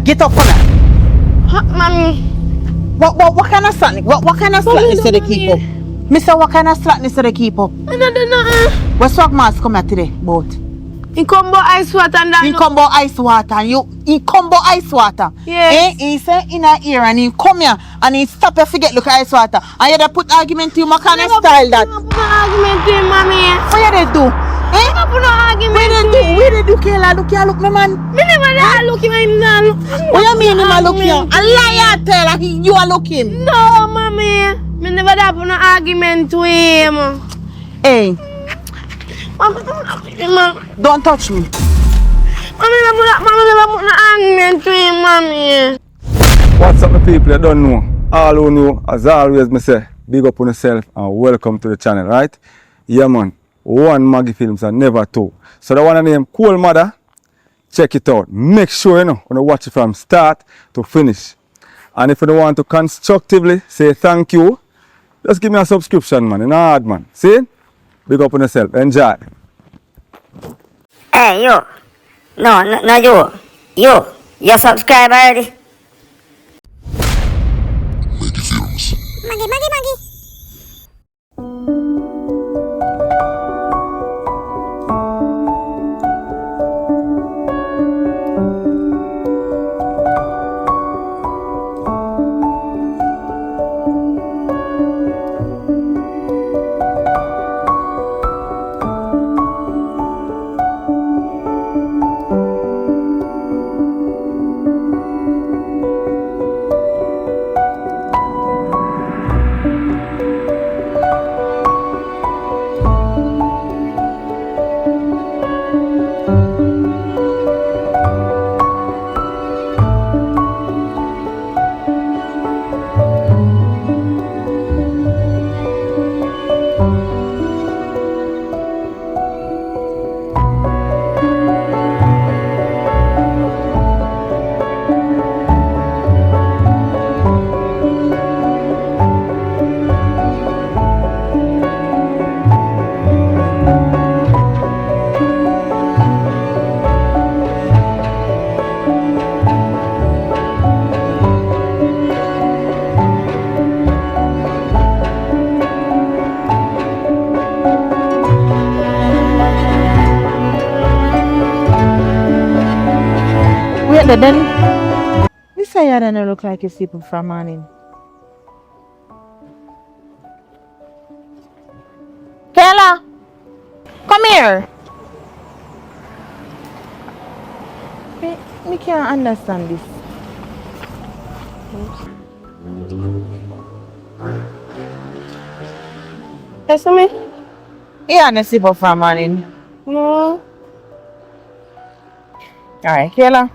Get up, come here. Mommy. What kind of slackness? What kind of slackness do they keep up? Mister, what kind of slackness do they keep up? I don't know. What's what mask come here today, boat? In combo ice water and that. In combo ice water and you in combo ice water. Yes. He say in a ear and he come here and he stop you forget look at ice water. And you dey put argument to him, what kind of style that? I put no argument to him, mommy. What you dey do? I put no argument to him. Where they do, Kayla? Look here, look me man. Me never dey look him, him not look. What you mean him a look here? A liar tell her you are looking. No, mommy. Me never dey put no argument to him. Hey. Mommy, Don't touch me. Mommy never put no argument to him, mommy. What's up, my people? You don't know. All who know, as always, me say, big up on yourself and welcome to the channel, right? Yeah, man. One Maggie Films and never two. So the one named Cool Mother, check it out. Make sure you know, watch it from start to finish. And if you don't want to constructively say thank you, just give me a subscription, man. It's not hard, man. See? Big up on yourself. Enjoy. Hey, you. No, you. You subscribe already? Maggie Films. Maggie. Then this say you don't look like you're sleeping from morning. Kayla, come here. Me can't understand this. Yes, me? You don't sleep from morning. No. Alright, Kayla.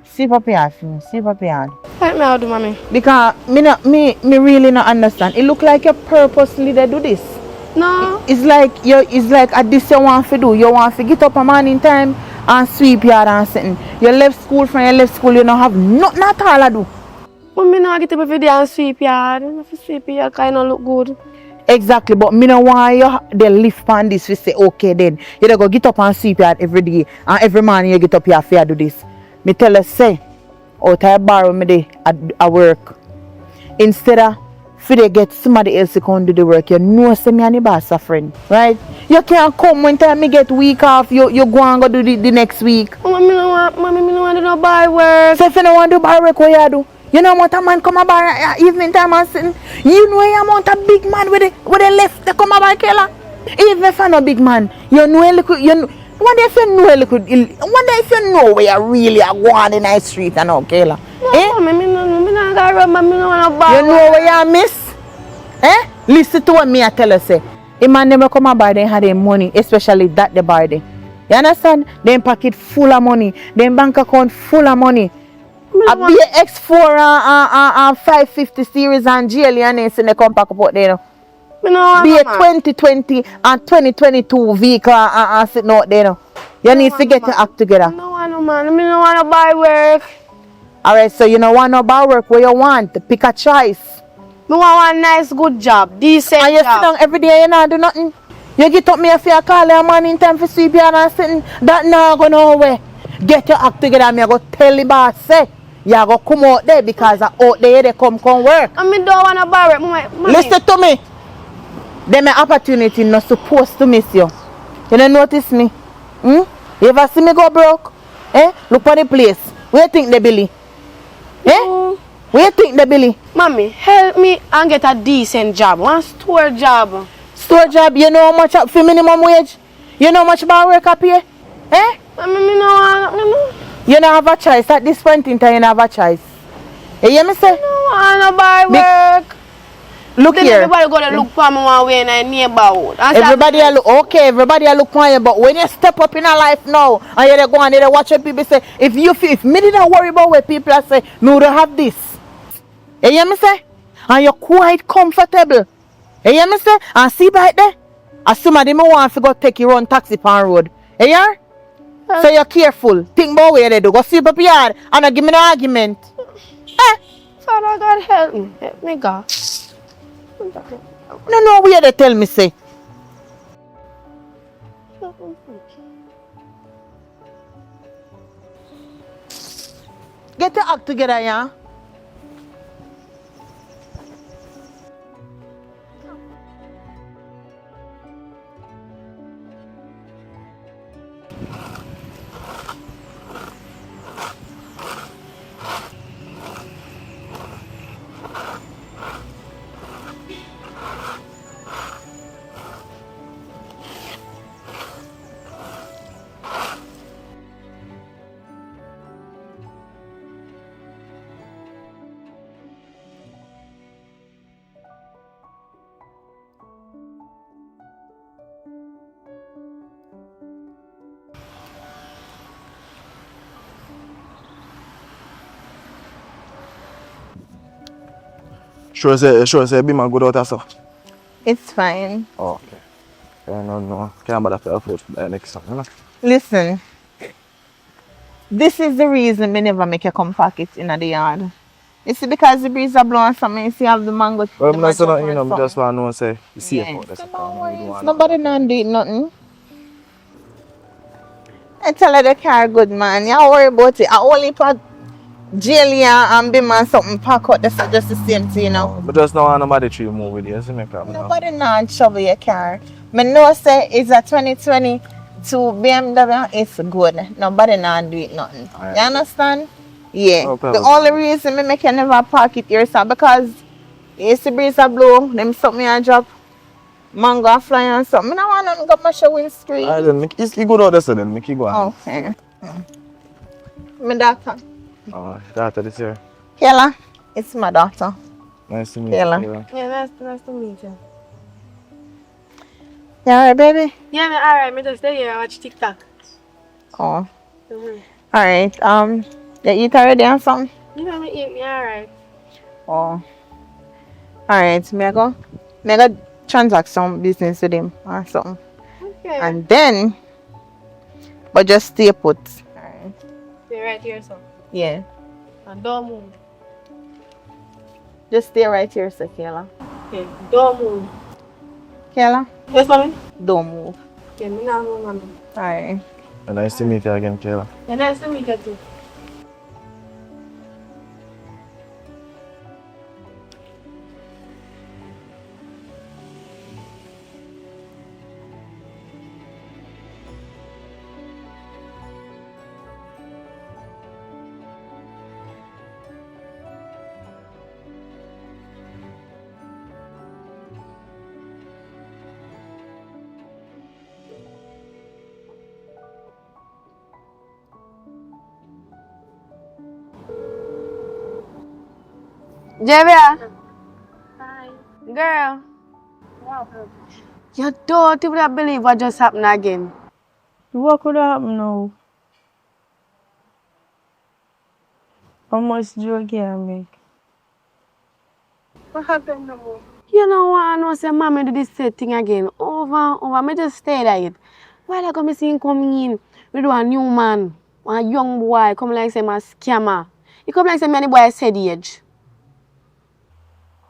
Sleep up here for me. Sleep up here. Help me out, mommy. Because me really not understand. It look like you purposely they do this. No. It's like at this you want to do. You want to get up a morning time and sweep yard and something. You left school you don't have nothing at all to do. But me no get up every day and sweep yard. If you sweep yard, kind of look good. Exactly, but me no want you they lift on this we say okay then. You don't go get up and sweep yard every day and every morning you get up here for do this. Me tell her say out I borrow me day at work. Instead of for they get somebody else to come do the work, you know say me and the boss suffering, right? You can't come when time me get week off, you go and go do the next week. Mommy, me no want to do no bar work. So if you don't want to do bar work, what you do? You know what a man come about evening time and sitting. You know the amount of big man with the left they come about Kayla. Even if I'm a big man, you know a little, you know. Wonder if you know a little, wonder if you know where you really are going in the street and all Kayla. No, me no got rub, me no want to bar. You know where you miss? Listen to what me I tell you say. A man never come about and have their money, especially that the bar day. You understand? Them pocket full of money, them bank account full of money. A BX4 and 550 series and GL and they come back up there. Be a 2020 and 2022 vehicle and sitting out there. You need to get your act together. I don't want no man. I don't want to buy work. Alright, so you don't want no bar work where you want. Pick a choice. I want a nice good job, decent and you job. sit down every day and you not do nothing. You get up me if you call your man in time for sweep yard and sitting. That not go nowhere. Get your act together and me go tell the boss say You go come out there because out there they come work. I don't want to borrow it, mommy. Listen to me. Them an opportunity not supposed to miss you. You don't notice me? Hmm? You ever see me go broke? Eh? Look for the place. Where you think they Billy? Eh? Where you think they Billy? Mommy, help me and get a decent job. One store job. Store job, you know how much up for minimum wage? You know how much about work up here? Eh? Mommy, me no want. You don't have a choice. At this point in time, you don't have a choice. You hear me say? No want to buy work. Look Then here. everybody go to look for me one way in a neighborhood. Everybody a look okay, everybody a look for you, but when you step up in a life now and you go and you watch what people say, if me didn't worry about what people are say, me would have this. You hear me say? And you're quite comfortable. You hear me say? And see right there? As somebody me want to go take your own taxi on road. You hear? So you're careful. Think about where they do. Go sweep up your yard and not give me no argument. Eh? Father God help me. Help me God. No, where they tell me say. Get your act together, yeah? Sure say be my good out so. It's fine. Oh, okay. No. Can't bother for food next time, you know? Listen, this is the reason me never make you come pack it in the yard. You see, because the breeze are blowing something, you see, have the mango. Well, the I'm not saying nothing, mango you know, just want to know, say, you see yeah. about this. So no worries, nobody not do it nothing. I tell her the car good, man. You worry about it. I only put jail here and be man something pack out. That's just the same thing, you know. But just don't want nobody to move with you, see me come Nobody not trouble your car. Me know say it's a 2022 BMW. It's good. Nobody not do it nothing. Right. You understand? Yeah. No The problem. only reason me make you never park it yourself because you see breeze a blow, them something a drop, mango a fly and something. I don't want nothing go mash your windscreen. Alright then, it's good out there, so then, make you go on. Okay. My daughter. Oh, daughter this year. Kayla, it's my daughter. Nice to meet Kayla. you. Kayla. Yeah, nice to meet you. You alright, baby? Yeah, me alright. Me just stay here and watch TikTok. Oh. Mm-hmm. Alright. You eat already or something? You know me eat me alright. Oh. Alright, me I go transact some business with him or something. Okay. And then, but just stay put. Alright. Stay right here, so. Yeah. And don't move. Just stay right here, so Kayla. Okay, don't move. Kayla, Yes, mommy? don't move. Okay, me not move, mommy. Alright. Nice to meet you again, Kayla. Yeah, nice to meet you too. Javia. Hi. Girl. You don't even believe what just happened again. What could happen now? How much drug can I make? What happened now? You know what? I know say mommy do this same thing again. Over and over. Me just stay at it. While I come see him coming in with a new man, a young boy, come like say my scammer. He come like say many boy said age.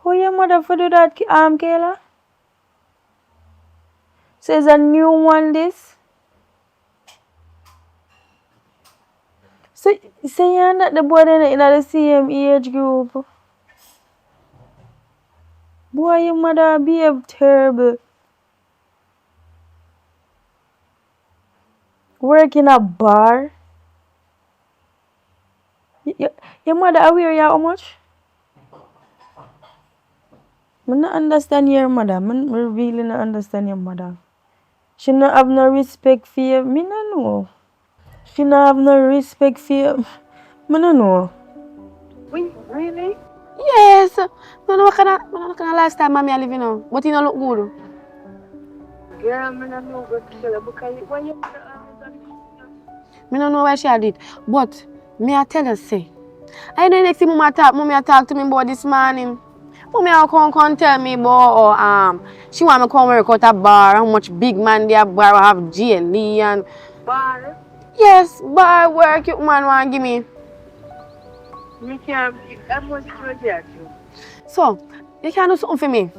Who your mother for do that, Kayla? So is a new one this? So you're not the boy in the same age group? Boy, your mother behave terrible. Work in a bar. Your mother aware you how much? I don't understand your mother. I really don't understand your mother. She don't have no respect for you. Me no know. She don't have no respect for you. Me no know. Really? Yes. No, what kind of lifestyle mommy I live in now? But you don't look good. Girl, I don't know what to tell you because when you I don't know why she did. But me I tell her say. I know next time mommy talk to me about this morning. Mommy come tell me about she want me come work out a bar, how much big man there bar have GLE and bar, yes, bar work you man want give me. you can't that much to get you. So you can do something for me.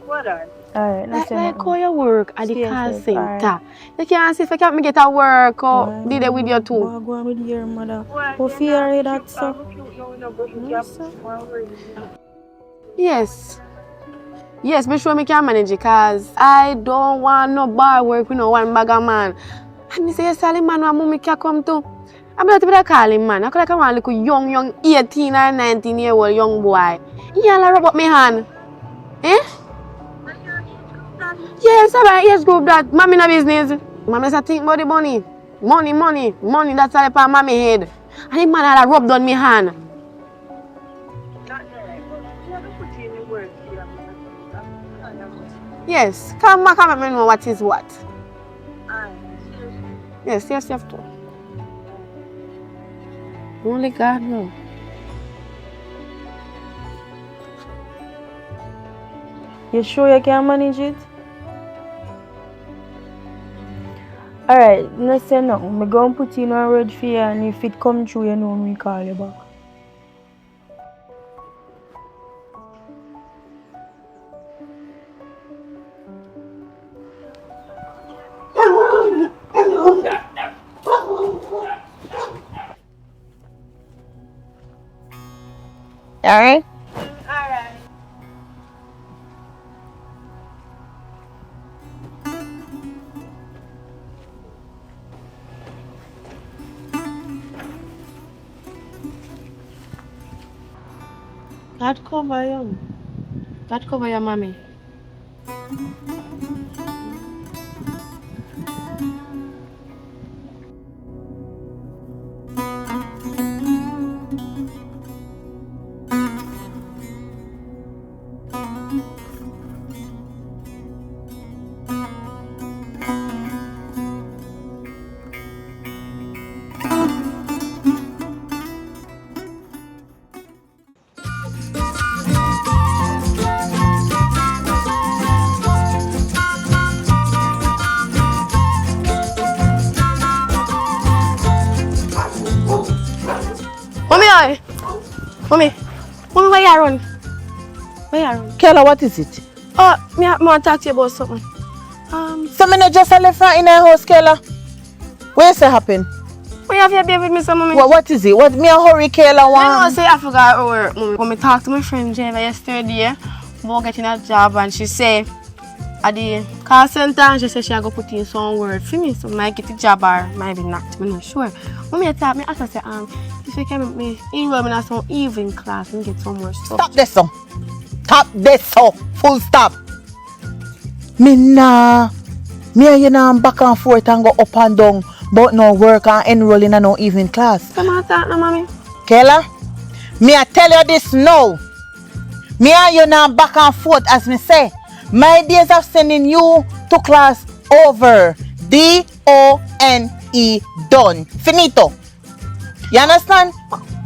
What are Alright, Like how you work at the call safe, center. alright. You can see if I can me get a work or did it with you too. Go on with your mother. Well, Who fear that, sir? Yes. Yes, be sure me can manage it cause I don't want no bar work with no one bagger man. And me say yes, Sally man what mommy can come to. I'm not to call him man. I could like I want like a young 18 or 19-year-old young boy. He all rub up my hand. Eh? Yes, I'm an age group that mommy no business. Mommy say think about the money. Money, that's all upon mommy head. And the man all rub down my hand. Yes, come back and let me know what is what. Yes, you have to. Only God knows. You sure you can manage it? Alright, no say nothing. I'm going to put in a word for you and if it come true, you know me call you back. Alright? God cover you. God cover your mommy. Mommy, where you run? Where you run? Kayla, what is it? Oh, me want to talk to you about something. So me not just left her in her house, Kayla. Where is it happen? Why you have your baby with me, so mommy? What is it? What me a hurry, Kayla? I know say I forgot her work, mommy. When I talked to my friend Jennifer yesterday about getting a job and she say at the call center and she said she go put in some word for me, so might get a job or maybe not. I'm not sure. Mommy I thought me ask her say if you can make me enroll me in some evening class and get some more stuff. Stop this so. Stop this so. Full stop. Me nah. Me and you now back and forth and go up and down but no work and enroll in a no evening class. Come on, talk now, mommy. Kayla, me I tell you this now. Me and you now back and forth as me say. My days of sending you to class over. D-O-N-E done. Finito. You understand?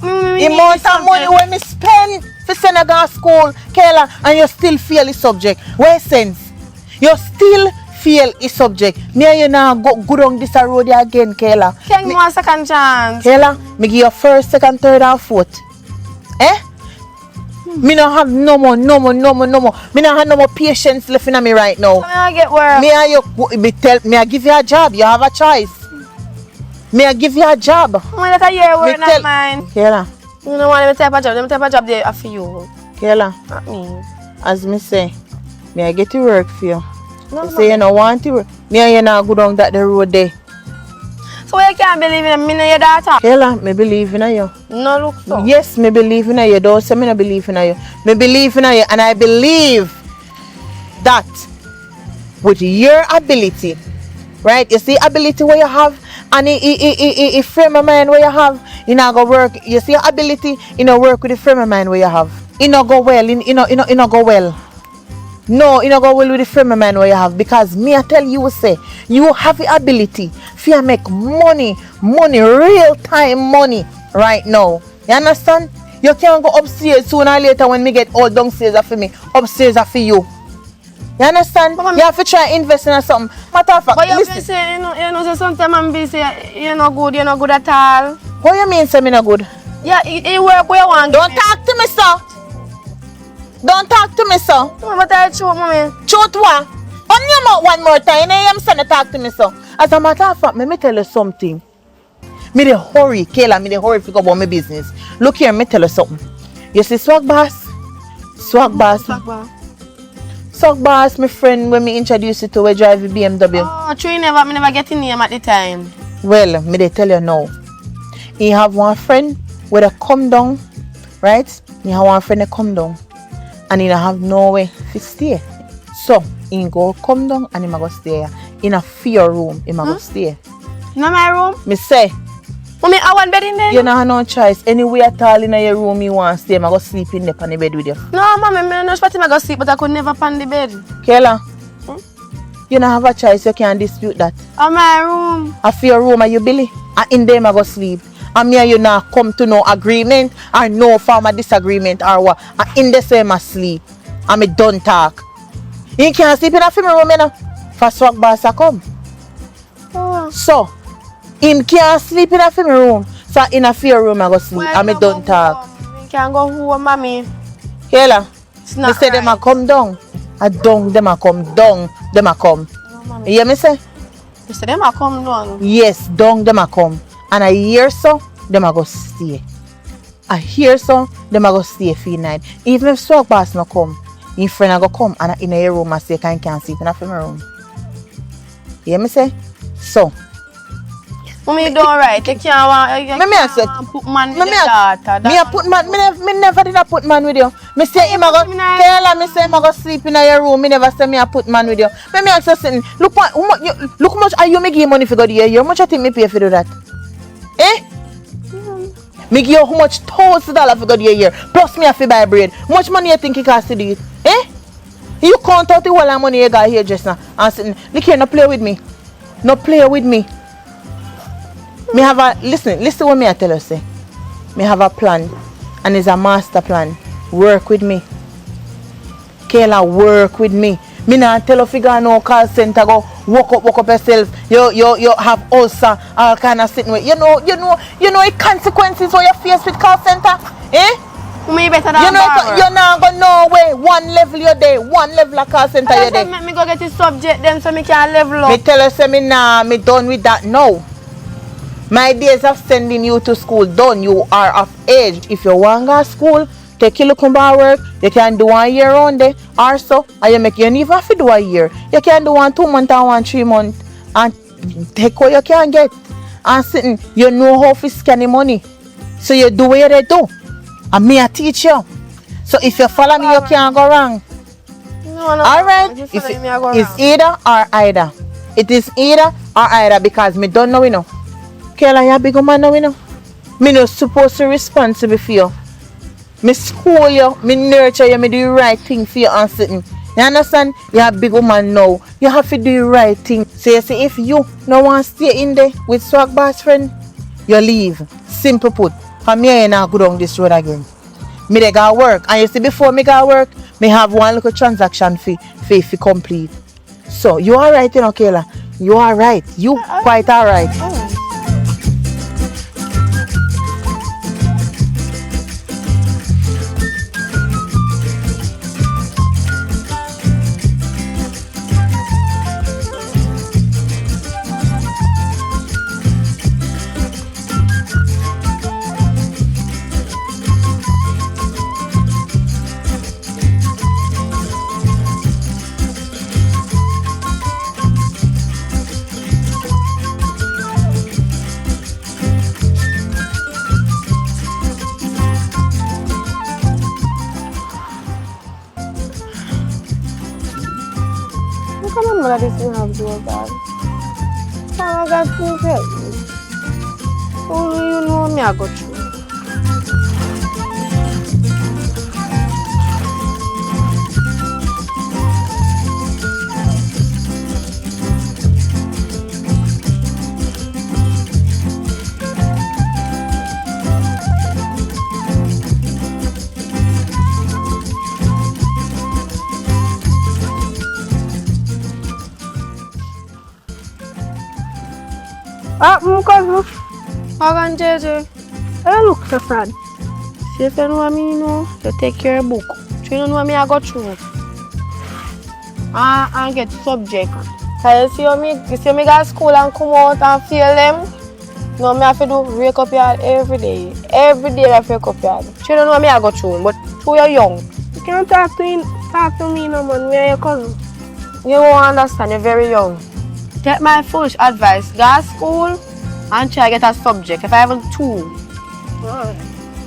The amount of money when me spend for Senegal school, Kayla, and you still fail the subject. Where sense? You still fail the subject. Me and you now go good on this road again, Kayla. Can you want a second chance? Kayla, me give you first, second, third, and fourth. Eh? Me don't have no more. Me don't have no more patience left in me right now. I get work. Me and you, I give you a job. You have a choice. Me I give you a job. Mama, that's a year word, Me tell- not mine. Kayla, You know what, them type of job. Them type of job they are for you. Kayla, Not me. as me say, me I get to work for you. No, You say you don't want to work. Me and you not go down that the road there. So you can't believe in me and your daughter? Kayla, me believe in you. No, look so. Yes, me believe in you. Don't say me not believe in you. Me believe in you, and I believe that with your ability, right? You see ability where you have, and a frame of mind where you have, you know go work. You see your ability, you know work with the frame of mind where you have. You know go well. You know go well. No, you know go well with the frame of mind where you have, because me I tell you say you have the ability for make money, real time money right now. You understand? You can't go upstairs sooner or later when me get all downstairs are for me, upstairs are for you. You understand? Mama, you have to try invest in something. Matter of fact, But you listen. say, you know, so sometimes I'm busy, you're not good at all. What you mean say me not good? Yeah, you work where you want. Don't talk to me, sir. Don't talk to me, sir. Mama, tell you truth, mommy. Truth what? On your mouth one more time. I am saying talk to me, sir. As a matter of fact, me tell you something. Me dey hurry, Kayla, me dey hurry to go about my business. Look here, me tell you something. You see Swag Boss? Swag Boss. Swag Boss, my friend, when me introduce you to, we drive a BMW. Oh, true, me never get in name at the time. Well, me dey tell you now. He have one friend where they come down, right? He have one friend that come down, and he don't have nowhere to stay. So he go come down and he go stay in a fear room. He go stay. In my room? Me say, Mommy, I want bed in there. you don't have no choice. Anywhere at all in your room you want to stay, I go sleep in there on the bed with you. No, mommy, I know spot him I go sleep, but I could never pan the bed. Kayla, you don't have a choice. You can't dispute that. On my room. I fear room are you Billy? And in them I go sleep. And me and you not come to no agreement or no form of disagreement or what. And in the same I sleep. And me don't talk. You can't sleep in a film room, you know. For Swag Boss I come. Oh. So, him can't sleep in a film room. So in a fear room I go sleep. And me don't talk. You can't go home, mommy. Kayla, It's me not say them a right. come down. A down, them a come down. Them a come. No, mommy. You hear me say? You say them I come down. Yes, down them a come. And I hear so, them a go stay. I hear so, them a go stay for the night. Even if Swag Boss no come, your friend a go come and in a room and say can't sleep in a family room. You hear me say? So, Mommy, you don't right. You can't want. You me ask you. can't put man with me your ask- daughter. me a put man, me never did a put man with you. Me say him a go, Kayla, me say him a go sleep in your room. Me never say me a put man with you. Me ask you something. Look what, look how much are you me give money for go the year? How much I think me pay for do that? Eh? Me give you how much $1,000 for go the year? Plus me have to buy bread. How much money you think it cost to do it? Eh? You count out the whole of money you got here just now and sitting. Look here, no play with me. No play with me. Me have a listen what me I tell you say. Me have a plan and it's a master plan. Work with me. Kayla, work with me. Me not tell you figure no call center go walk up yourself. You have ulcer, all kind of sitting with. You know the consequences what you face with call center. Eh? Mommy, you better than You know Barbara. you're not gonna know way. One level your day, one level of call center your day. Let me go get the subject them so me can level Me up. tell you say me nah, me done with that now. My days of sending you to school done. You are of age. If you want to go to school, take your look about work. You can do 1 year on there or so. And you make you never have to do a year. You can do 1 2 months and 1 3 months and take what you can get. And sitting, you know how to scan the money. So you do what you do. And me I teach you. So if you follow me, you can't go wrong. No, All right. If It's me, I go it's wrong. either or either. It is either or either because me don't know you know. Kayla, you a big woman now you know. Me no supposed to responsible for you. Me school you, me nurture you, me do the right thing for you and sitting. You understand? You're a big woman now. You have to do the right thing. So you see, if you no want to stay in there with Swag Boss friend, you leave. Simple put. From here you not go down this road again. Me they got work. And you see before me got work, me have one little transaction fee complete. So you alright, you know, Kayla? You alright. You quite alright. know that this thing have to do bad. I got to help me. Only you know me I go through. My cousin, I can JJ. I look so sad. See if you know what me know, you take your book. You don't know what me I go through. And get subject. Cause you see me go to school and come out and fail them. No, me have to do wake up yard every day. Every day I have to wake up yard. You don't know what me I go through, but you are young. You can't talk to me no man, me and your cousin. You won't understand, you're very young. Take my foolish advice, go to school and try to get a subject. If I have two.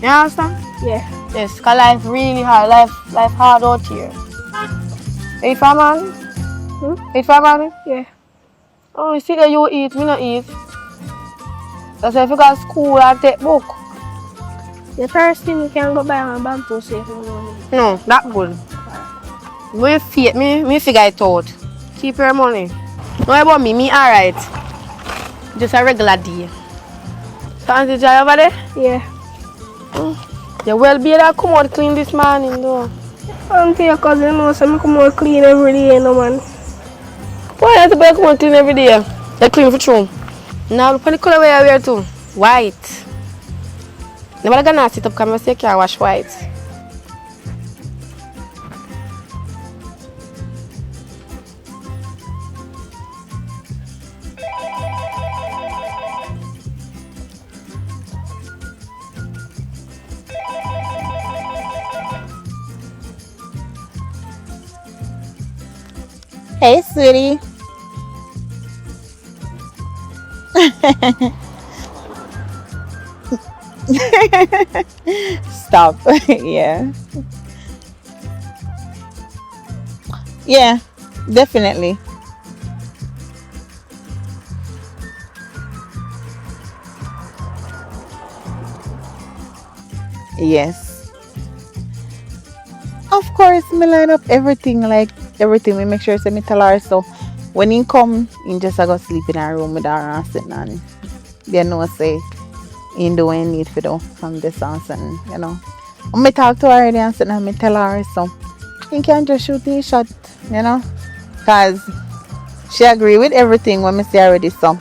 You understand? Yeah. Yes, because life really hard. Life hard out here. Eat for man? Eat for man? Yeah. Oh, you see that you eat, me not eat. That's why if you go to school and take book. The first thing you can go buy a bamboo safe money. No, that good. Me figure it out. Keep your money. No about me alright. Just a regular day. So Auntie Joy over there? Yeah. You well be able to come out clean this morning though. Auntie, your cousin knows I come out clean every day, no man. Why you have to be come out clean every day? You clean for true. Now look at the color where you wear too. White. Nobody gonna sit up because I say you can't wash white. Hey, sweetie. Stop. Yeah. Yeah, definitely. Yes. Of course, me line up everything, like everything. We make sure say me tell her so. When he come, he just go sleep in our room with her and sit and they know say he do what he need to do from this house and you know. When me talk to her already and sit and me tell her so he can just shoot his shot, you know. Cause she agree with everything when me say already so.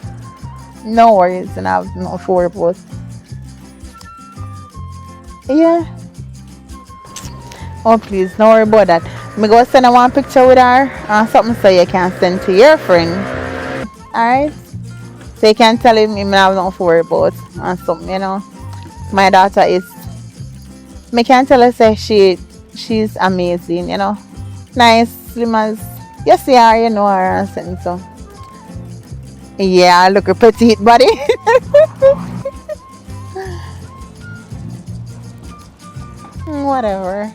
No worries and I have no for about. Yeah. Oh please, don't worry about that. Me go send her one picture with her and something so you can send to your friend. Alright? So you can tell him I have nothing to worry about and something, you know. My daughter is me can tell her say she's amazing, you know. Nice, slim as you see her, you know her and something so. Yeah, look her petite body. Whatever.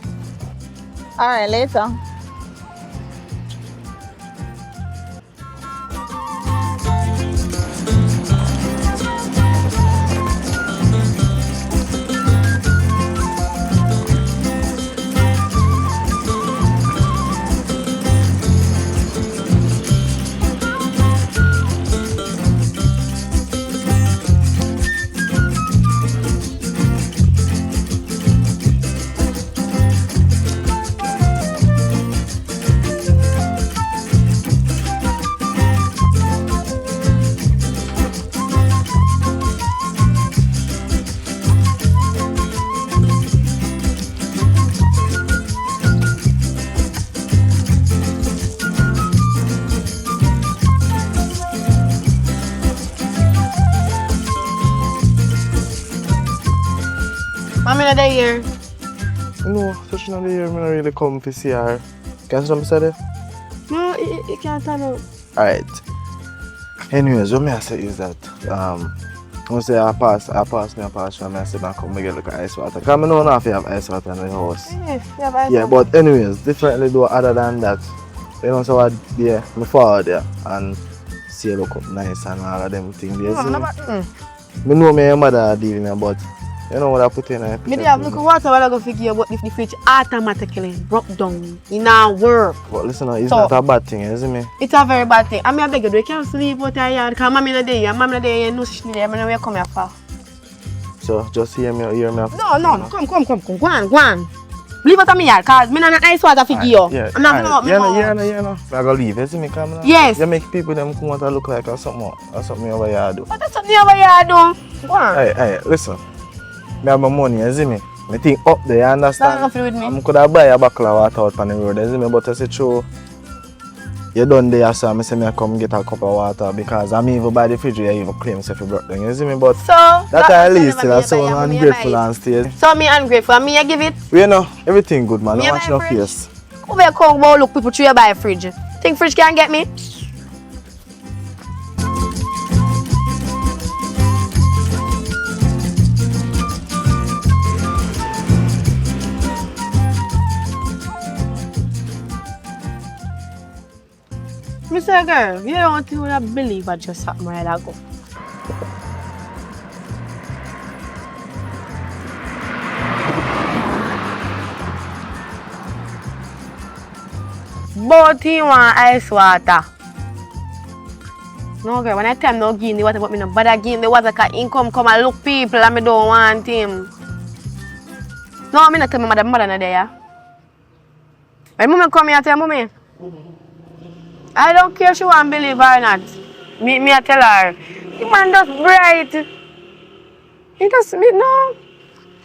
Alright, later. Mommy not there here. No, especially not here, I'm not really come to see her. Can you see what I said? No, you can't turn out. Alright. Anyways, what I say is that I say I pass me a pass and I say I come get like ice water. Because I know if you have ice water in the house. Yeah, you have ice Yeah, water. but anyways, differently though other than that, You know, so what, yeah, me forward there and see you look up nice and all of them things. Yes, me know me and mother are dealing with, but you know what I put in there. Me dey have look water while I go figure but if the fridge automatically broke down. It now work. But listen, it's So- not a bad thing, isn't it? It's a very bad thing. I mean I beg you, you can't sleep out here because mommy not there. Mommy not there, you know she there. I know where you come here for. So just hear me. No. Come. Go on. Leave out of me yard because me not nice water for you. Yeah, I'm not alright. gonna You know. I gotta leave, isn't me? Come on. Yes. You make people them come out and look like something over here do. What that's something over here do? Go on. Hey, listen. Me have my money, isn't me? Me think up there, you understand? That's nothing with me. I could have buy a bottle of water out on the road, isn't me? But I say true. You done there, so I say me come get a cup of water because I'm even by the fridge, you even claim if you broke down, you see me? But So that at least still so ungrateful and still. So me ungrateful and me I give it. You know, everything good man, Me don't buy watch no fridge. face. Over here come about look people try buy a fridge. Think fridge can get me? Mr. Girl, you don't think I believe I just happened right ago. But he want ice water. No girl, when I tell him no give him the water, but me no bother give him the water because he come and look people and me don't want him. No, me not tell my mother not there. Yeah? When mommy come here, tell mommy. I don't care if she want to believe or not. Me I tell her. The man just bright. He just, no.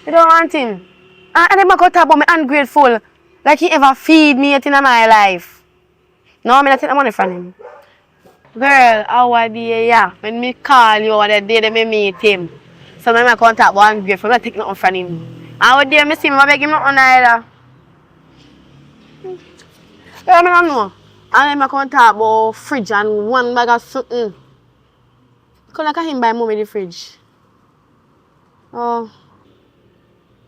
I don't want him. And then I go talk about me ungrateful. Like he ever feed me yet in my life. No, I not take the money from him. Girl, how are you? Yeah. When me call you over the day that me meet him. So I come talk about ungrateful. I take nothing from him. And when day I see him, I beg him nothing either. Girl, I don't know. And then I come talk about fridge and one bag of something. Because like him buy mommy the fridge. Oh,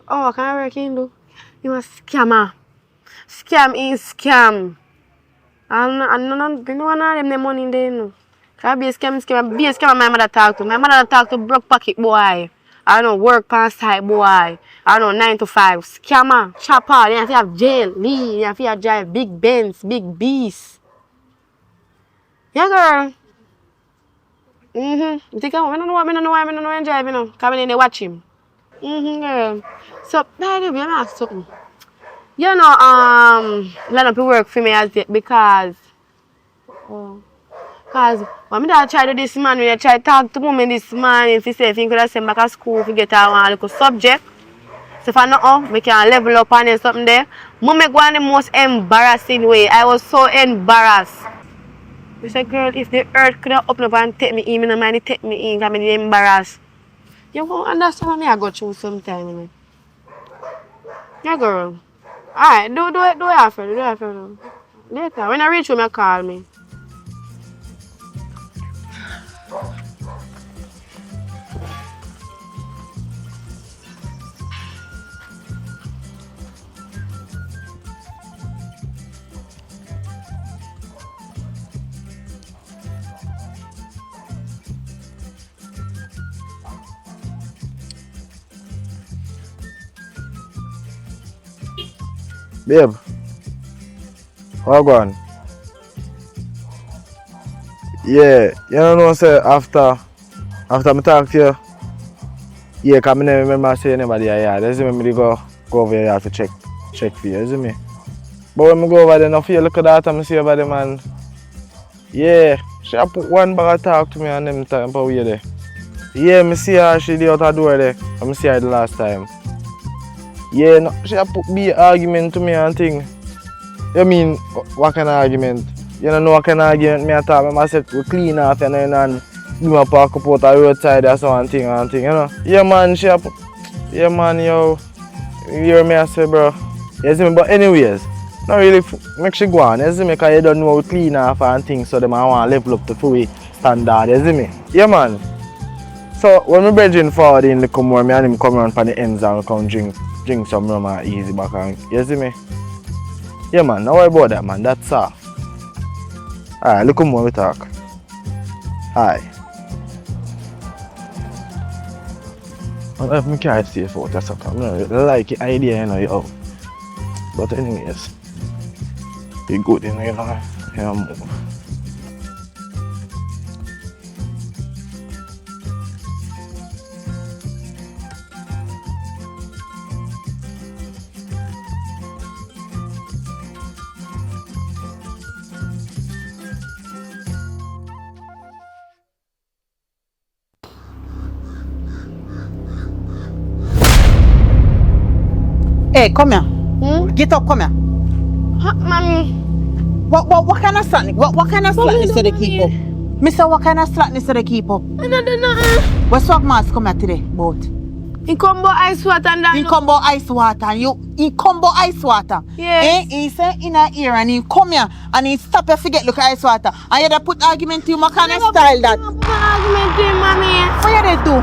I can't work in though. He was a scammer. Scam is scam. And no one of them the money in there, no. Because be a scam my mother talk to. My mother talk to broke pocket boy. I don't know, work past side boy. I don't know, 9 to 5. Scammer, chopper, then you have jail, Lee, you have to drive big Benz, big beast. Yeah, girl. You think I don't know why I'm driving, you know. Because I didn't watch him. Girl. So, by the way, I'm ask something. You know, let up work for me as yet because when I try to do this man, when I try to talk to women this morning, if he say if he could have sent back to school to get a little subject. So if I know we can level up and something there. Mommy go on the most embarrassing way. I was so embarrassed. I said, girl, if the earth could have opened up and take me in, I don't mind it take me in, because I'm embarrassed. You won't understand what I go through sometimes, you know. Yeah, girl. Alright, do it after. Later, when I reach home, you call me. Babe, how going? Yeah, you know say after me talk to you, yeah, because I never remember saying anybody here. That's when me go over here to check for you, isn't me? But when I go over there, I feel look at that and I see over there, man. Yeah, she have put one bag of talk to me and them time for we there. Yeah, I see her, she did out her door there. I see her the last time. Yeah, no, she have put be argument to me and thing. You mean, what kind of argument? You don't know what kind of argument me I talk. I said we clean off and give me a park up out the roadside or so and thing, you know. Yeah man, she have put, yeah man, yo, you hear me I say bro. You see me, but anyways, not really make she go on, you see me, because you don't know we clean off and things, so them I want to level up the full standard, you see me. Yeah man. So when my brethren forward in the come me and him come around from the ends and we come drink some rum and easy back and you see me? Yeah man, don't worry about that man, that's all. Alright, look more we talk. Hi. I can't see for what something. I like the idea, you know, yo. But anyways, be good, you know, move. Hey, come here. Get up, come here. Mommy. What kind of slackness? What kind of slackness do they keep up? Mister, what kind of slackness do they keep up? I don't know nothing. What swag mask come here today, boat? In combo ice water and that. In combo ice water. In combo ice water. Yes. He say in her ear and he come here and he stop you forget look at ice water. And you put argument to him, what kind of style that? No argument to him, mommy. What you they do?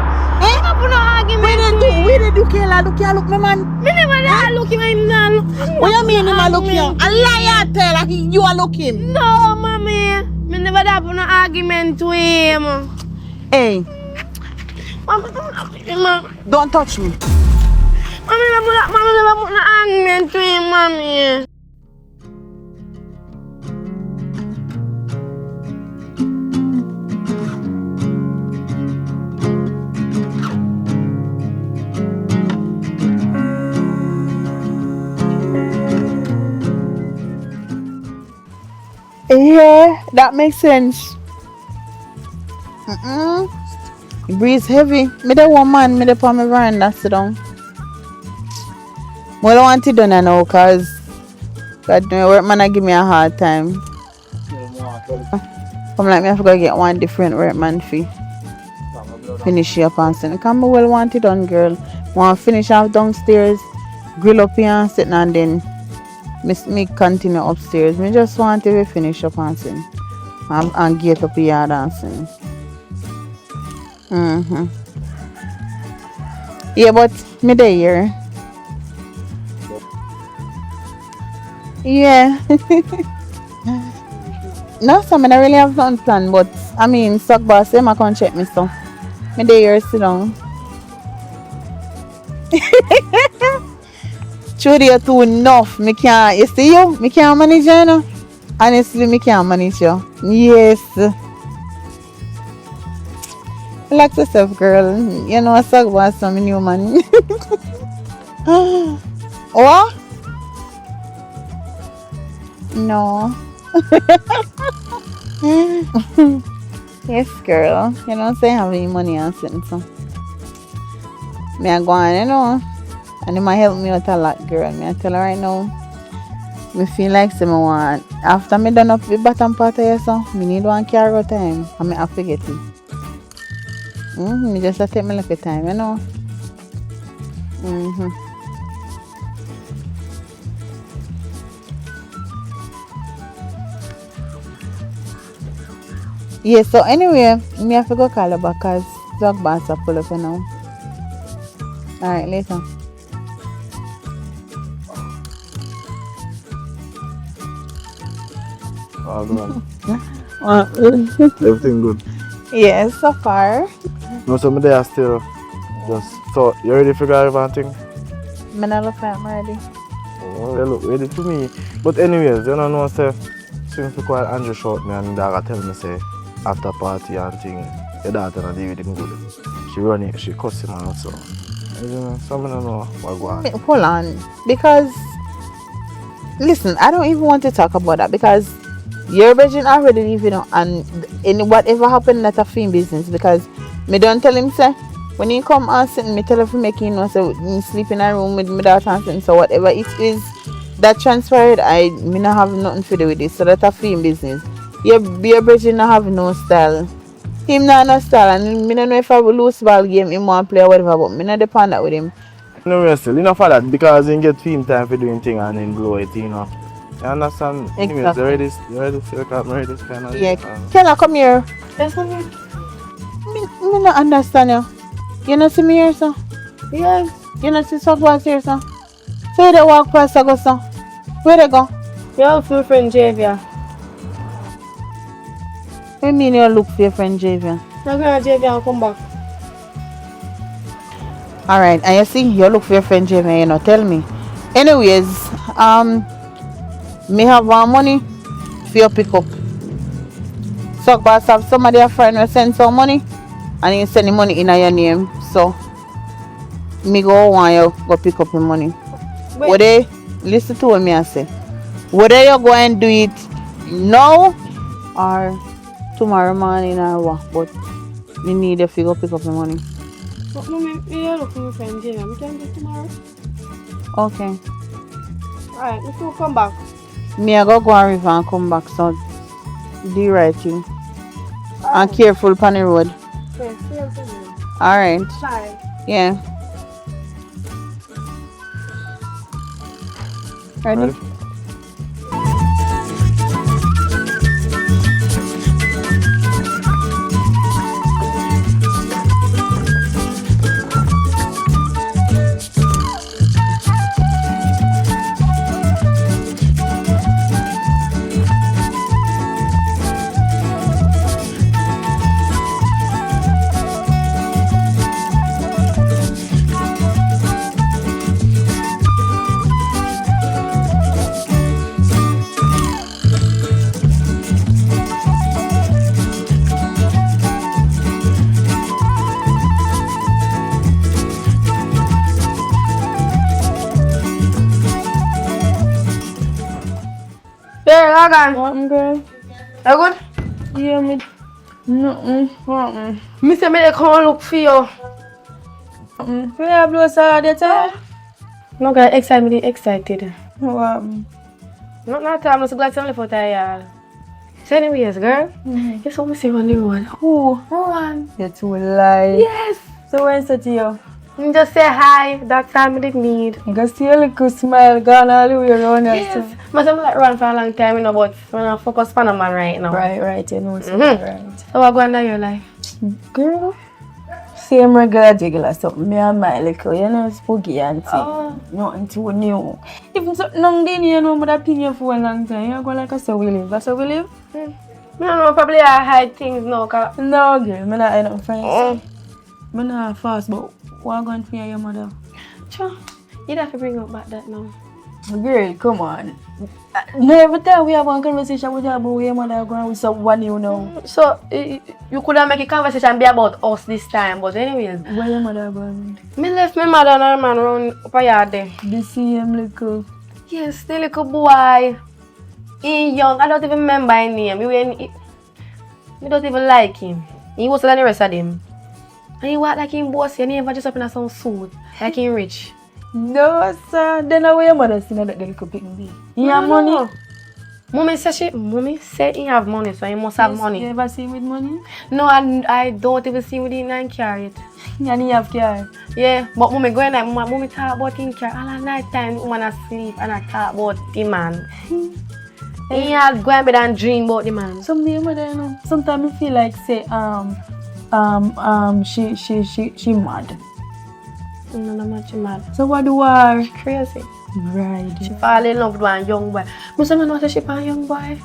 Eh? I put no argument to him. Where they do, Kayla? Look here, look, my man. Me never did look him now. What you mean him a look here? A liar tell her you a look him. No, mommy. Me never did put no argument to him. Hey. Mommy, Don't touch me. Mommy never put no argument to him, mommy. Yeah, that makes sense. Breeze heavy. Me the one man, me the on my veranda sit down. Well, I want it done now, cause God knows work man give me a hard time. Come like me I forgot to get one different work man fee. Finish up and sit. Come well want it done, girl. Want to finish off downstairs, grill up here and sit and then me continue upstairs. Me just want to finish up and sit. And get up here and sing. Yeah, but me there here. Yeah. No, so I don't really have nothing planned, but I mean, suck boss, them I can check me so. Me there here sit down. Trudy, you're too enough. Me can't, you see you? Me can't manage you, know? Honestly, me can't manage you. Yes. Relax yourself, girl. You know, I suck about some new man. What? No. Yes, girl. You know, say having money and something. So. Me I go on, you know. And it might help me out a lot, girl. Me I tell her right now. Me feel like say me want. After me done up the bottom part of you, so me need one carry time. And me have to get it. Me just take my little time, you know. Yeah, so anyway, me have to go call her back because dog boss are pull up, you know. Alright, later. Oh, everything good. Yes, so far. No, so me there still just so you ready for drive and thing? Me not look like I'm ready. Oh, you look ready for me. But anyways, you know say since we call Andrew short me and dog tell me say after party and thing, your daughter not deal with him good. She run it, she cuss him out so. Some don't know what go on. Hold on. Because listen, I don't even want to talk about that because your virgin already leave, you know, and in whatever happened at a film business because me don't tell him say when he come and sit me tell him to make him know so he sleep in a room with my daughter and sitting, so whatever it is that transpired me not have nothing to do with it. So that's a film business. Your virgin not have no style. Him not no style and me don't know if I will lose ball game him want play or whatever, but me not depend that with him. No still enough for that because he get film time for doing thing and then blow it, you know. You understand? Exactly. You ready to look at me this kind of Yeah. Can I come here? Yes, mommy. Me not understand you. You not see me here, sir? Yes. You not see someone here, sir? So they walk past go, sir? Where they go? Your two friend Javia. What do you mean you look for your friend Javian? I'm going to Javian come back. Alright, and you see, you look for your friend Javian, you know, tell me. Anyways, me have one money for your pick up. So, boss, have somebody a friend will send some money and you send the money in your name. So, me go want you go pick up the money. Whether, listen to what me I say. Whether you go and do it now or tomorrow morning or what, but me need you to go pick up the money. But mommy, you look for my friend Javian. We can do it tomorrow. Okay. Alright, let's come back. Me I go and river and come back, so do the right thing. And careful on the road. Okay, see you tomorrow. Alright. Bye. Yeah. Ready? There, Logan. What, girl? You good? Yeah, me. No, what? Me say me dey come look for you. We have blows out there, too. No, girl, excited. What? Not time, I'm so glad I'm left out of here. So anyways, girl, you saw me say on the road. Who? One. You're too lie. Yes. So when say to you? Just say hi. That time I did need. You can see a little smile gone all the way around your Yes. stuff. But I'm like run for a long time, you know, but I'm not focus on a man right now. Right, you know, so Mhm. right. So what going on in your life? Girl, same regular jiggle something. Me and my little, you know, spooky auntie. Oh. Nothing too new. Even something long day, you know, but I've been here for a long time. You go like I saw we live. That's how we live? I don't know, probably I hide things now. No, girl, I'm not end up friends. Oh. I'm not fast, but what going for your mother? Sure. You'd have to bring up back that now. Girl, come on. No, every time we have one conversation with her about your mother going with someone you know. So, you could have make a conversation be about us this time, but anyways. Where your mother going? Me left my mother and her man around up a yard there. The same little. Yes, the little boy. He young, I don't even remember his name. I don't even like him. He was like the rest of them. And he walk like him bossy and he ever just up in some suit, like him rich. No, sir. Then how your mother seen that the little picking be? He have money? Mommy said he have money, so he must have money. You ever see him with money? No, I don't even see him with him and carry it. And he have car? Yeah, but mommy go in there, mommy talk about him car. All night time, woman asleep and I talk about the man. He had go in bed and dream about the man. Someday, mother, you know, sometimes I feel like say she mad. No, not she mad. So what do I? Crazy. Right. She fall in love with one young boy. But someone know she a young boy.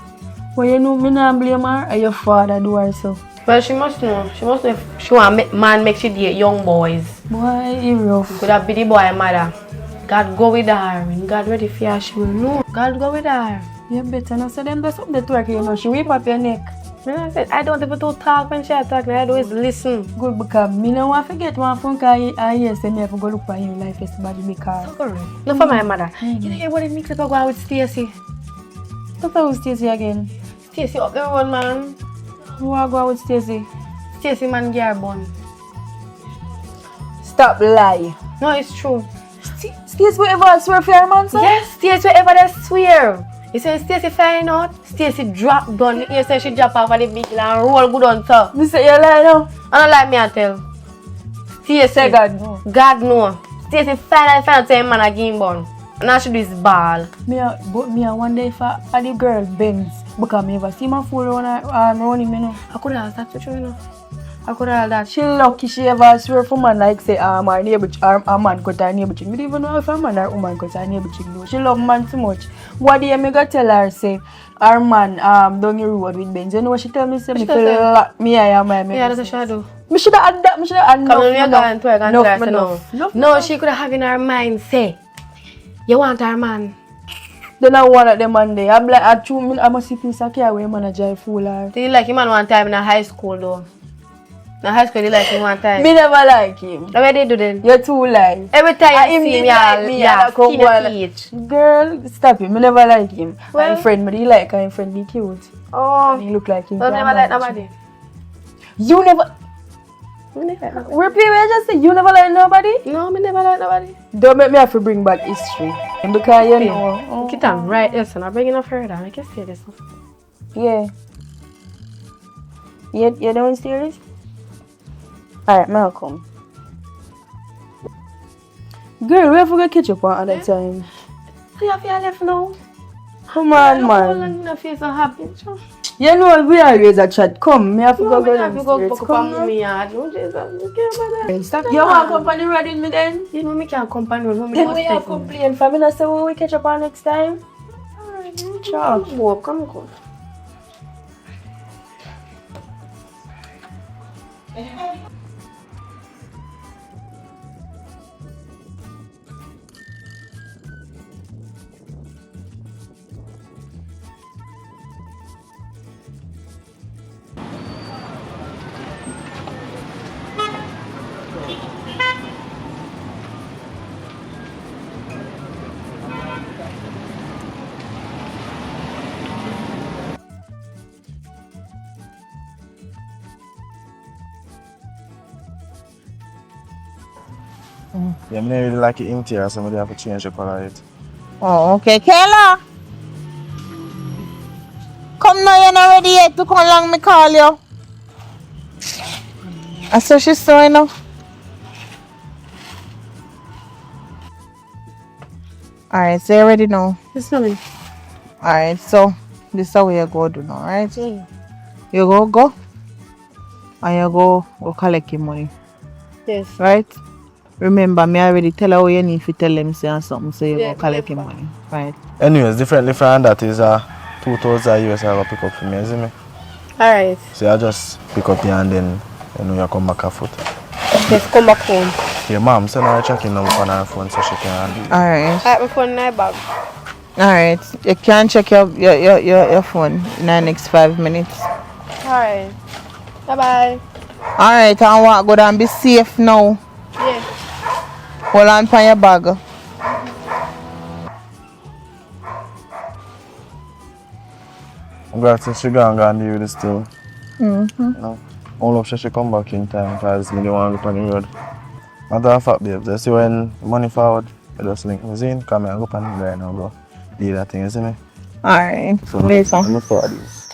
Well, you know, me not blame her or your father do her so. Well, she must know. She must know if she want man make she date young boys. Boy, he rough. Could have be the boy mother. God go with her. When God ready for her, she will know. God go with her. You better not say them do something to work, you know. She whip up your neck. I said, I don't even talk when she talk. I always listen. Good, because me no want to forget one phone call I hear say me have to go look for your life is bad because. Correct. Look for my mother. You know, everybody mix up and go out with Stacy. Look for Stacy again. Stacy up the road, man. Who are go out with Stacy? Stacy man Garbon. Stop lie. No, it's true. Stacy whatever swear for your man, sir? Yes, Stacy whatever they swear. You say Stacy find out, Stacy drop gun. You say she drop off of the vehicle and roll good on top. Me say you lie now. I don't like me I tell. Stacy Say God no. God no. Stacy find out say man a game bun. And I should do his ball. But me one day for the girl Benz because me ever see my fool around him, you know. I could have asked that to you know. I could all that. She lucky she ever swear for man like say her neighbor her man cut her neighbor chick. Me don't even know if a man or woman cut her neighbor chick though. She love man too much. What day me go tell her say her man down the road with Benz. You know what she tell me say me feel lock me I am my Yeah, that's a shadow. Me should have had that. Me should have had Come on, you're going to work and try to enough. No, she could have in her mind say, you want her man. Then I one of them man there. I'm like, I must see things I carry away man a drive fool her. Do you like him man one time in a high school though? In high school you like him one time? Me never like him. What they do then? You're too light. Every time you him see did me, like me, I come skinny girl, stop it. Me never like him. Well, I'm friend, but he like I'm friend, he cute. Oh, And he look like him. you never like nobody? You never. Repeat what you just say. You never like nobody? No, me never like nobody. Don't make me have to bring back history. Because you know. Get on right, listen, I'm bringing up further. I can say this. Yeah. You don't serious? Alright, Malcolm. Girl, we have to go catch up on other time. You have your left now. Come on, How man. long you feel so happy? You know, we always a chat. Come, me have to go have to go downstairs. back Come up on me yard. No, Jesus. Stop. You want company ready with me then? You know me can't company with me. Then we have complain for me. So when we catch up on next time? Ciao. Come on. Yeah, I really like it interior, so I have to change the color of it. Oh, okay. Kayla! Come now, you're not ready yet. Look how long me call you. I saw she's so enough. Alright, so you ready now? Yes, mommy. Alright, so this is how you go do now, right? Yeah. You go and you go collect your money. Yes. Right? Remember, me already tell her how you need to tell them say something, so you Yeah, go collect your money. Right? Anyways, differently from that is 2,000 US I will pick up for me, isn't it? Alright. So I just pick up here and then you come back a foot. Yes, come back home. Your mom send her a checking number on her phone so she can do it. Alright. Alright, my phone in my bag. Alright. You can check your phone in the next 5 minutes. Alright. Bye-bye. Alright, I want to go down and be safe now. Yeah. Hold on for your bag. I'm glad to she go and deal with this too. Mm-hmm. No. I hope she come back in time because I don't want to look on the road. Matter of fact, babe, just see when money forward, I just link me in, come here and go on the right now, go. Do that thing, you see me? Alright. So, Later. I'm not for this.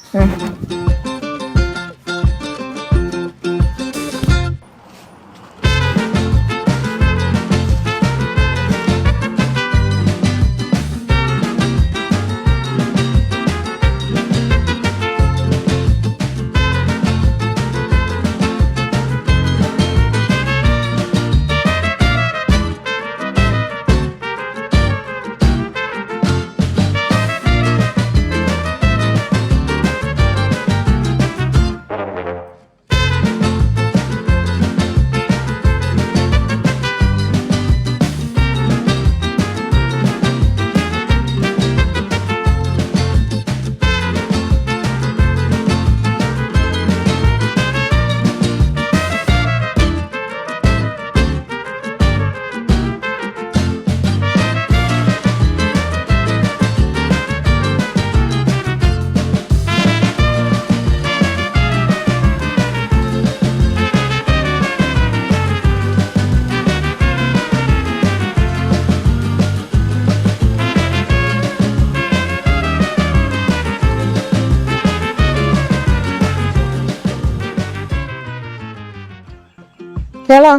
Kayla,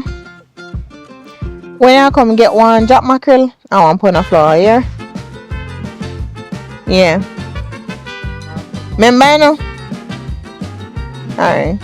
when I come get one jack mackerel, I want put on the floor here. Yeah. Remember, you know? Alright.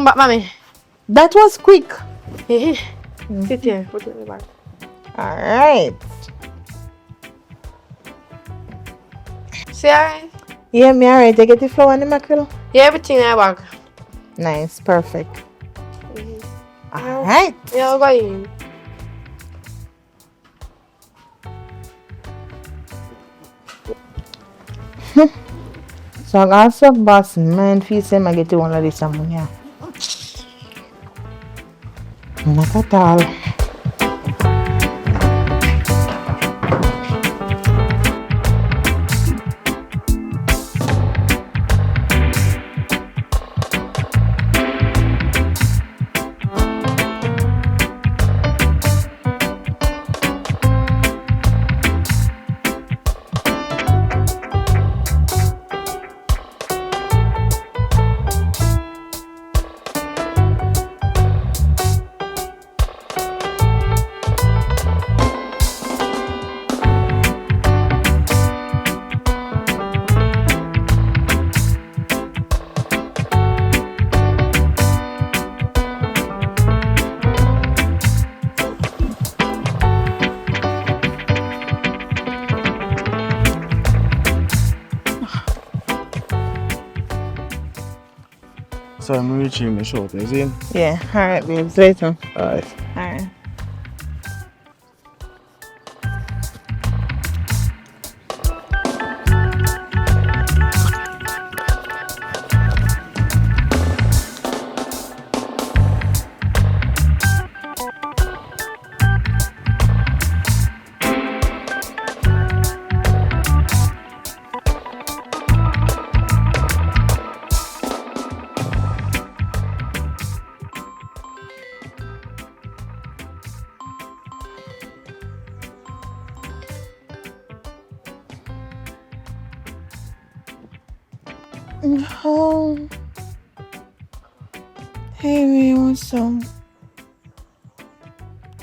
come back, mommy. That was quick. Sit here. Put it in the bag. Alright. See, alright? Yeah, me alright. You get the flour and the mackerel? Yeah, everything in the bag. Nice, perfect. Alright. Yeah, go in. So I got some boss man feel say I get to one of this money. Not at all. So I'm reaching the short, is it? Yeah, alright babes, later. Alright. Alright. Oh. Hey, we want some.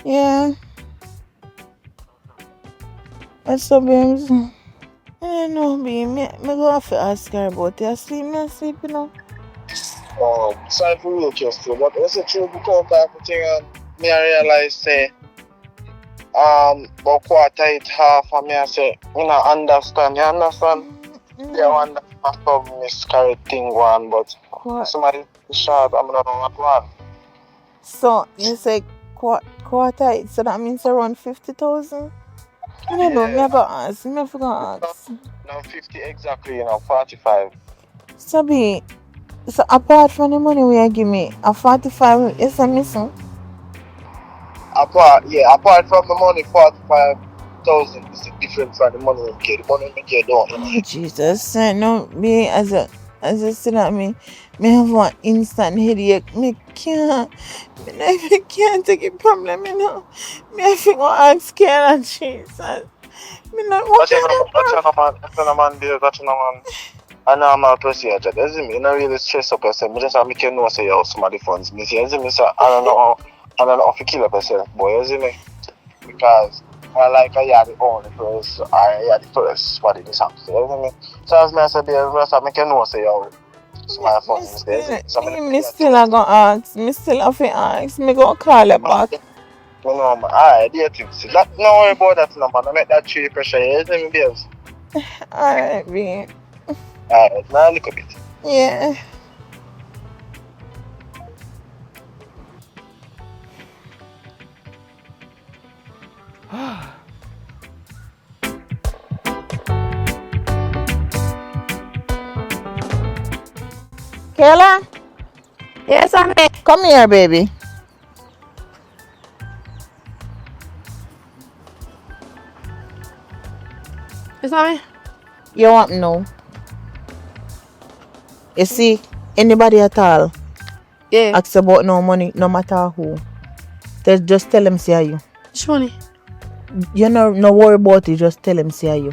Yeah. What's up, babes? I don't know, babe. Me go have to ask her about it. Me asleep, you know. Sorry for you, Justin, but it's a true because type of thing, me I realize say, about quarter it half, and me I say, me not understand. You understand? Yeah, I understand some miscarriage thing one, but somebody short, I'm not know what one. So, you say quarter, so that means around 50,000? I don't know, me have to ask. Me have to ask. No, 50 exactly, 45. Sabi, so apart from the money we are give me, a 45 is a missing? Apart from the money, 45,000 is the difference from the money we get. The money we get don't. Oh, Jesus, no, me as a say that me have one instant headache. Me can't take a problem, you know. Me have to go ask care and Jesus. Me not That's a man. A normal procedure, doesn't mean you don't really stress up yourself. I just make you know say you have some of the funds. Me say, I don't know if you kill up yourself, boy, you me? Because I like I had the only first, I had the first body this happens, you me? So as me I said, I make you know say you have some of the funds. Me still a go ask. Me still have to ask. Me go call her back. No, man. Alright, do you think? Don't worry about that, no, man. I make that tree pressure, you see me, babes? Alright, babe. Alright, now look a bit. Yeah. Kayla? Yes, I'm here. Come here, baby. Yes, I'm here. You want to know? You see, anybody at all Yeah. ask about no money, no matter who, they just tell them say you. Which money? You no worry about it, just tell them say you.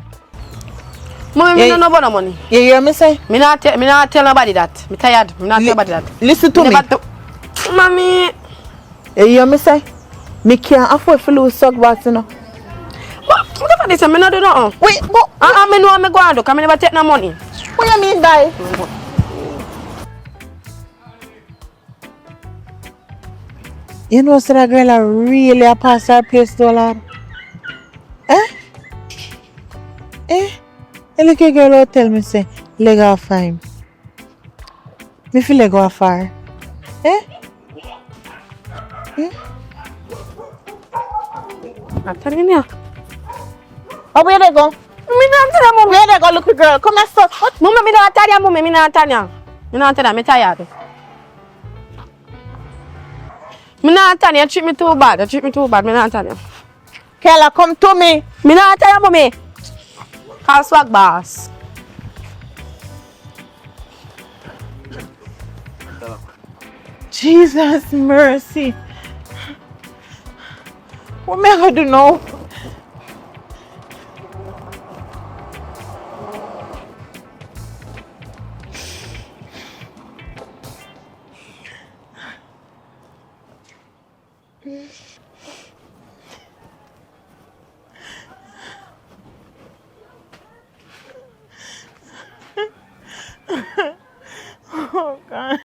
Mommy, Yeah, me don't know about the money. You hear me say? Me not tell nobody that. Me tired. Me not tell nobody that. Listen to me. Mommy. You hear me say? Me can't afford to lose suck box, you know. What for this? Me not do nothing. Wait, but Me know me go and do. Cause me never take no money. what you mean, die? You know, so that girl are really a pass her place though, lad. Eh? Eh? And look a girl out tell me say, leg off fine. Me feel leg off far. Eh? I'm telling you. Oh, where they go? Me not tell you, mommy. Where they go, look a girl? Come and stop. What? Mommy, me not tell you, mommy. Me not tell you. Me not tell you. Me tired. Me not tell you. You treat me too bad. You treat me too bad. Me not tell you. Kayla, come to me. Me not tell you, mommy. Call swag boss. Jesus mercy. What am I going to do now? Oh, God.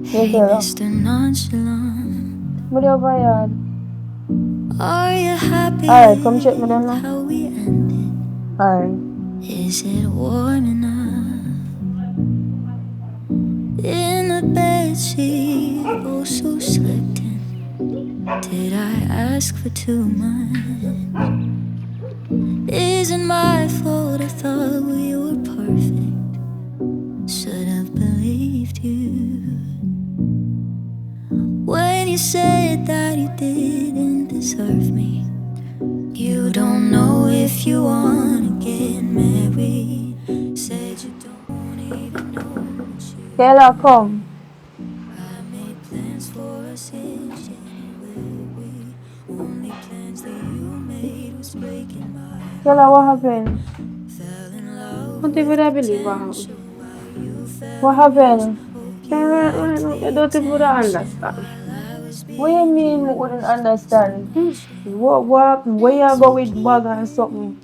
Yes, hello. Mr. Nonchalant, What over yard? are you happy Alright, come check me then now. how we ended? Alright. Is it warm enough in the bedsheet? Oh, so slipped in. Did I ask for too much? Isn't my fault. I thought we were perfect. Should have believed you when you said that you didn't deserve me. You don't know if you wanna get married. Said you don't even know what you. Kayla, come. I made plans for us in January. Only plans that you made was breaking my heart. Kayla, what happened? Fell in love Don't even believe what happened. potential while you fell. What happened? You don't even understand. What you mean we wouldn't understand? What happened? Where you go with bag and something?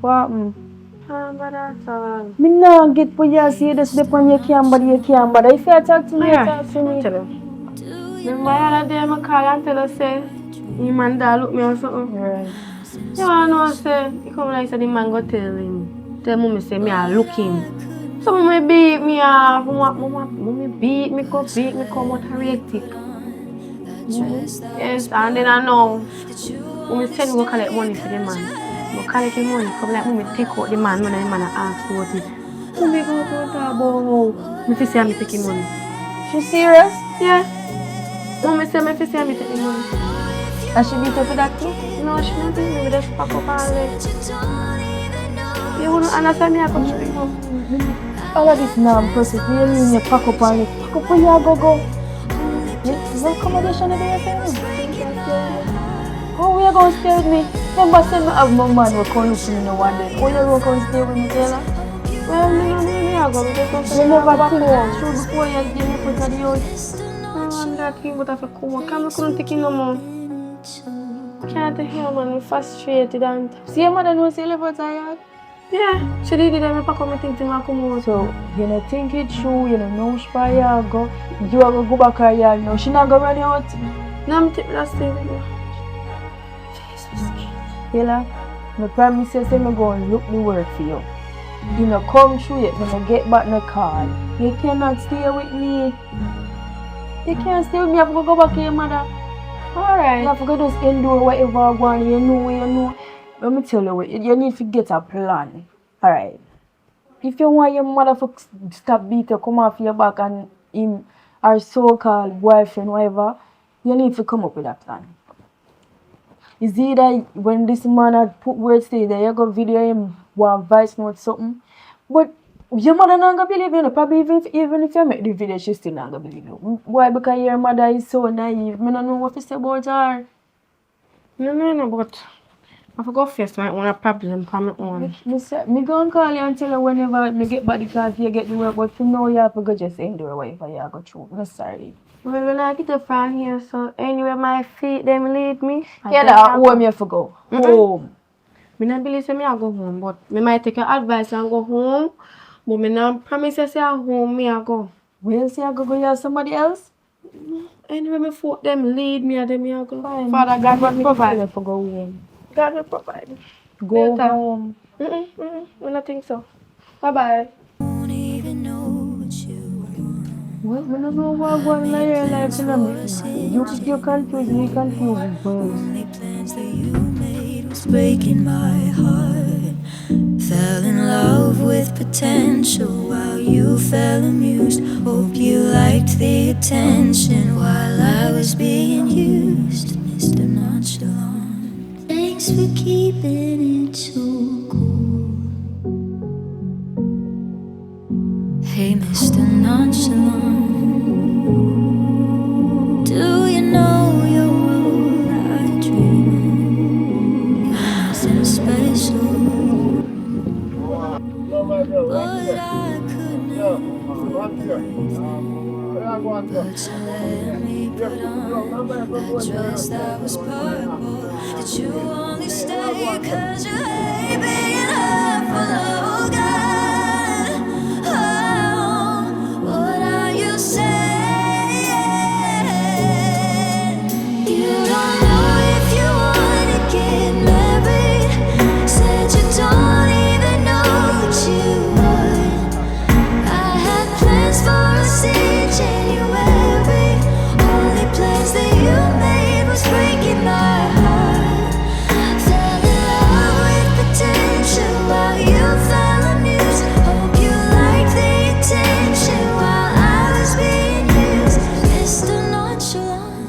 What happened? But that's all. Me nah get what you say this dip on your camera, If you talk to me, you talk to me. Tell him. Remember the other day I call and tell her say, your man da look me or something. Right. You wanna know say, he come like say the man go tell him. Tell mommy say me I look him. So mommy beat me off. Mommy beat me, come out hectic. Yes, and then I know. Mommy said we go collect money for the man. We collect the money. Come like mommy take out the man when the man ask what it. Mommy go talk about. Me fi say me take the money. She serious? Yeah. Mommy say me fi say me take the money. And she beat up for that too? No, she not think me just pack up all leg. You wouldn't understand me, I come to you. All of this now, process. You mean you pack up on it? Pack up where you go. What accommodation are you saying? Oh, we are going to stay with me. Remember, say me have my man who come look for me no one day. Oh, you are going to stay with me, Taylor? Well, me I go because You never told. Show before you give me put at the house. I'm that king, but I feel cool. I couldn't take it no more. Can't hear man, I'm frustrated and. See your mother knows you live outside? Yeah, she did it and I pack up my things and I come out. So, you know, think it through, you know which part you go. You are going to go back her yard now. She not going to run you out. No, I'm taking that thing with you. Taylor, I promise you, say me go and look the work for you. You know, come through it when I get back in the car. You cannot stay with me. You can't stay with me. I have to go back to your mother. Alright. You have to go just endure whatever I want. You know. Let me tell you what, you need to get a plan. Alright. If you want your mother to stop beating you, come off your back and him, our so-called boyfriend, whatever, you need to come up with a plan. It's either when this man had put words to you, you go video him, one voice note something. But your mother not gonna believe you. Probably even if you make the video, she still not gonna believe you. Why? Because your mother is so naive. I don't know what to say about her. No, but I forgot face my own problem for my own. Me go and call you and tell you whenever me get back the car if you get the work, but for now you have to go just endure whatever you go through. I'm sorry. Well, when I get up from here, so anywhere my feet them lead me. Yeah, that home you have to go. Home. I don't believe say me I go home, but me might take your advice and go home. But me not promise you say I home me I go. Where say I go you have somebody else? Anyway, me folk them lead me and them me I go. Fine. Father God will provide. For go home. God will provide. Go Later. home. I don't think so. Bye-bye. Don't even know what you want. Well, I don't know what going on in your life, you know. You confuse me, confused words. Only plans that you made was breaking my heart. Fell in love with potential while you fell amused. Hope you liked the attention while I was being used. Mr. Nonchalant, thanks for keeping it so cool. Hey, Mr. Nonchalant, do you know your role? I dream nothing special, but I could never but you let me put on that dress that was purple. Did you only stay 'cause you hate being hurt for love? Oh God, oh, what are you saying? You don't know if you wanna get married. Said you don't even know what you want. I had plans for us in January. Only plans that you made was breaking my heart. Fell in love with potential while you fell amused. Hope you liked the attention while I was being used. Mr. Nonchalant,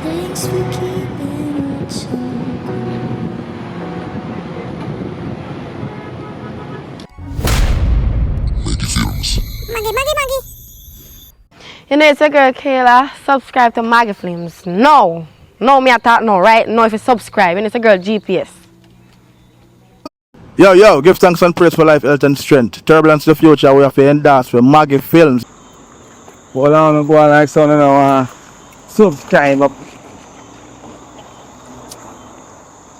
thanks for keeping it so cool. You know, it's a girl, Kayla. Subscribe to Maggie Films. No, me I thought no, right? No, if you subscribe, and it's a girl, GPS. Yo, give thanks and praise for life, health and strength. Turbulence to the future, we have to endorse for Maggie Films. Hold on, go on like son, you know, subscribe up.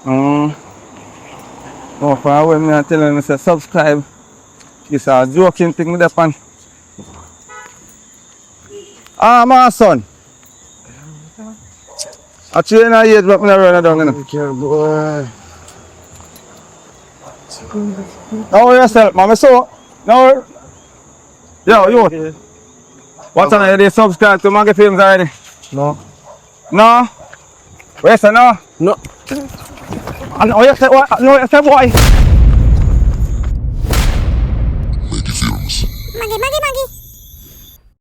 No, for when me telling me say subscribe, it's a joking thing with the pan. My son. I train a age, but me not run down, you know. Okay, boy. Now yourself, mama, so, now, yo, you, what time you subscribe to Maggie Films already? No. No? Where's the no? No. I know you say what? No, you say boy. Maggie.